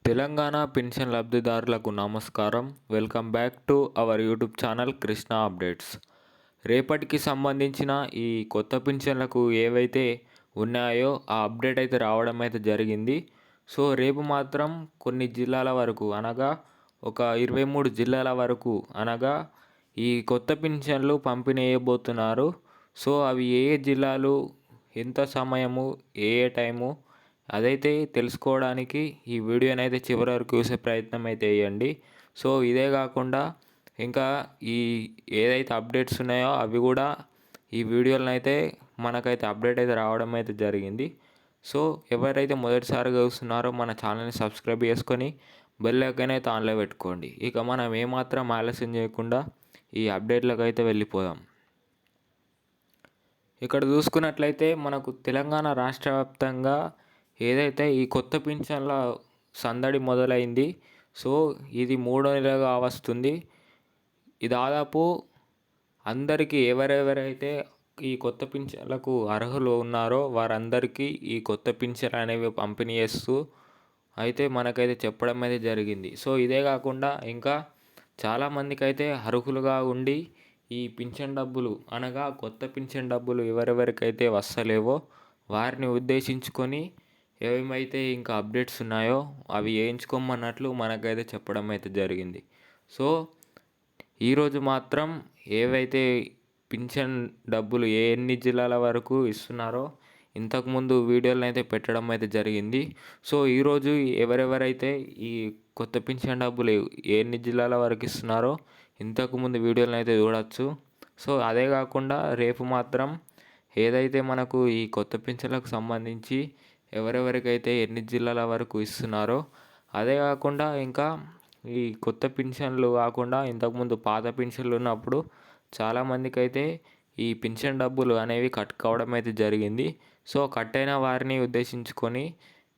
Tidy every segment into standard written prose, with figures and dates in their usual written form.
Telangana pension లబ్ధిదారులకు నమస్కారం. Welcome back to our YouTube channel Krishna updates. రేపటికి సంబంధించిన ఈ కొత్త పెన్షన్లకు ఏవైతే ఉన్నాయో ఆ అప్డేట్ అయితే రావడం అయితే జరిగింది. సో రేపు మాత్రం కొన్ని జిల్లాల వరకు అనగా ఒక 23 జిల్లాల వరకు అనగా ఈ కొత్త పెన్షన్లు పంపిణీ చేయబోతున్నారు. సో అవి ఏ ఏ జిల్లాలు, ఎంత సమయము, ఏ ఏ టైము అదైతే తెలుసుకోవడానికి ఈ వీడియోని అయితే చివరి వరకు చూసే ప్రయత్నం అయితే చేయండి. సో ఇదే కాకుండా ఇంకా ఈ ఏదైతే అప్డేట్స్ ఉన్నాయో అవి కూడా ఈ వీడియోలను అయితే మనకైతే అప్డేట్ అయితే రావడం అయితే జరిగింది. సో ఎవరైతే మొదటిసారిగా చూస్తున్నారో మన ఛానల్ని సబ్స్క్రైబ్ చేసుకొని బెల్ ఐకాన్ అయితే ఆన్లో పెట్టుకోండి. ఇక మనం ఏమాత్రం ఆలస్యం చేయకుండా ఈ అప్డేట్లకు అయితే వెళ్ళిపోదాం. ఇక్కడ చూసుకున్నట్లయితే మనకు తెలంగాణ రాష్ట్ర వ్యాప్తంగా ఏదైతే ఈ కొత్త పింఛన్ల సందడి మొదలైంది. సో ఇది 3వ నెలగా వస్తుంది. ఈ దాదాపు అందరికీ ఎవరెవరైతే ఈ కొత్త పింఛన్లకు అర్హులు ఉన్నారో వారందరికీ ఈ కొత్త పింఛన్లు అనేవి పంపిణీ చేస్తూ అయితే మనకైతే చెప్పడం అయితే జరిగింది. సో ఇదే కాకుండా ఇంకా చాలామందికి అయితే అర్హులుగా ఉండి ఈ పింఛన్ డబ్బులు అనగా కొత్త పింఛన్ డబ్బులు ఎవరెవరికైతే వస్తలేవో వారిని ఉద్దేశించుకొని ఏమైతే ఇంకా అప్డేట్స్ ఉన్నాయో అవి వేయించుకోమన్నట్లు మనకైతే చెప్పడం అయితే జరిగింది. సో ఈరోజు మాత్రం ఏవైతే పింఛన్ డబ్బులు ఎన్ని జిల్లాల వరకు ఇస్తున్నారో ఇంతకుముందు వీడియోలను అయితే పెట్టడం అయితే జరిగింది. సో ఈరోజు ఎవరెవరైతే ఈ కొత్త పింఛన్ డబ్బులు ఎన్ని జిల్లాల వరకు ఇస్తున్నారో ఇంతకుముందు వీడియోలను అయితే చూడవచ్చు. సో అదే కాకుండా రేపు మాత్రం ఏదైతే మనకు ఈ కొత్త పింఛన్లకు సంబంధించి ఎవరెవరికైతే ఎన్ని జిల్లాల వరకు ఇస్తున్నారో అదే కాకుండా ఇంకా ఈ కొత్త పింఛన్లు కాకుండా ఇంతకుముందు పాత పింఛన్లు ఉన్నప్పుడు చాలామందికి అయితే ఈ పింఛన్ డబ్బులు అనేవి కట్ కావడం అయితే జరిగింది. సో కట్ అయిన వారిని ఉద్దేశించుకొని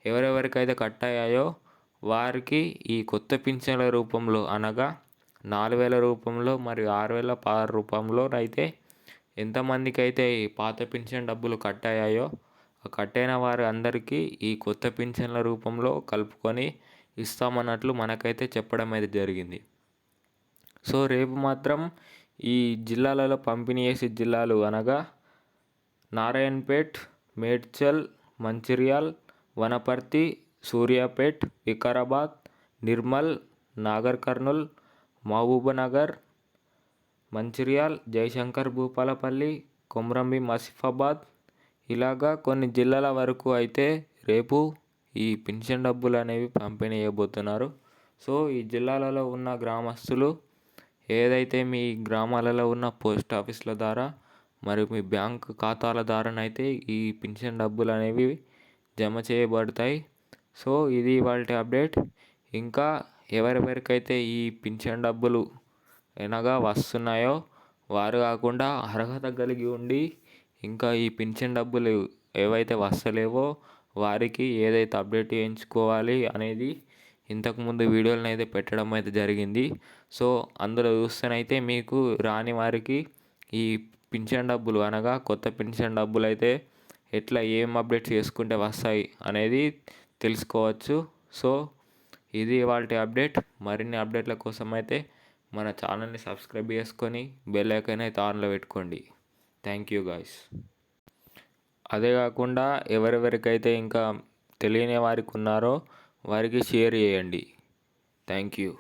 ఎవరెవరికైతే కట్ అయ్యాయో వారికి ఈ కొత్త పింఛన్ల రూపంలో అనగా 4,000 రూపంలో మరియు 6,000 రూపంలో అయితే ఎంతమందికి అయితే ఈ పాత పింఛన్ డబ్బులు కట్ అయ్యాయో ఆ కట్ అయిన వారి అందరికీ ఈ కొత్త పింఛన్ల రూపంలో కలుపుకొని ఇస్తామన్నట్లు మనకైతే చెప్పడం అయితే జరిగింది. సో రేపు మాత్రం ఈ జిల్లాలలో పంపిణీ చేసే జిల్లాలు అనగా నారాయణపేట్, మేడ్చల్, మంచిర్యాల్, వనపర్తి, సూర్యాపేట్, వికారాబాద్, నిర్మల్, నాగర్ కర్నూల్, మహబూబ్నగర్, మంచిర్యాల్, జయశంకర్ భూపాలపల్లి, కొమ్రంభీం ఆసిఫాబాద్ ఇలాగా కొన్ని జిల్లాల వరకు అయితే రేపు ఈ పింఛన్ డబ్బులు అనేవి పంపిణీ చేయబోతున్నారు. సో ఈ జిల్లాలలో ఉన్న గ్రామస్తులు ఏదైతే మీ గ్రామాలలో ఉన్న పోస్ట్ ఆఫీసుల ద్వారా మరియు మీ బ్యాంక్ ఖాతాల ద్వారానైతే ఈ పింఛన్ డబ్బులు అనేవి జమ చేయబడతాయి. సో ఇది ఇవాల్టి అప్డేట్. ఇంకా ఎవరెవరికైతే ఈ పింఛన్ డబ్బులు అనగా వస్తున్నాయో వారు కాకుండా అర్హత కలిగి ఉండి ఇంకా ఈ పింఛన్ డబ్బులు ఏవైతే వస్తలేవో వారికి ఏదైతే అప్డేట్ చేయించుకోవాలి అనేది ఇంతకుముందు వీడియోలను అయితే పెట్టడం అయితే జరిగింది. సో అందులో చూస్తేనైతే మీకు రాని వారికి ఈ పింఛన్ డబ్బులు అనగా కొత్త పింఛన్ డబ్బులు అయితే ఎట్లా ఏం అప్డేట్ చేసుకుంటే వస్తాయి అనేది తెలుసుకోవచ్చు. సో ఇది ఇవాల్టి అప్డేట్. మరిన్ని అప్డేట్ల కోసం అయితే మన ఛానల్ని సబ్స్క్రైబ్ చేసుకొని బెల్ ఐకాన్ అయితే ఆన్లో పెట్టుకోండి. Thank you guys. అదే కాకుండా ఎవరెవరికైతే ఇంకా తెలియని వారికి ఉన్నారో వారికి షేర్ చేయండి. Thank you.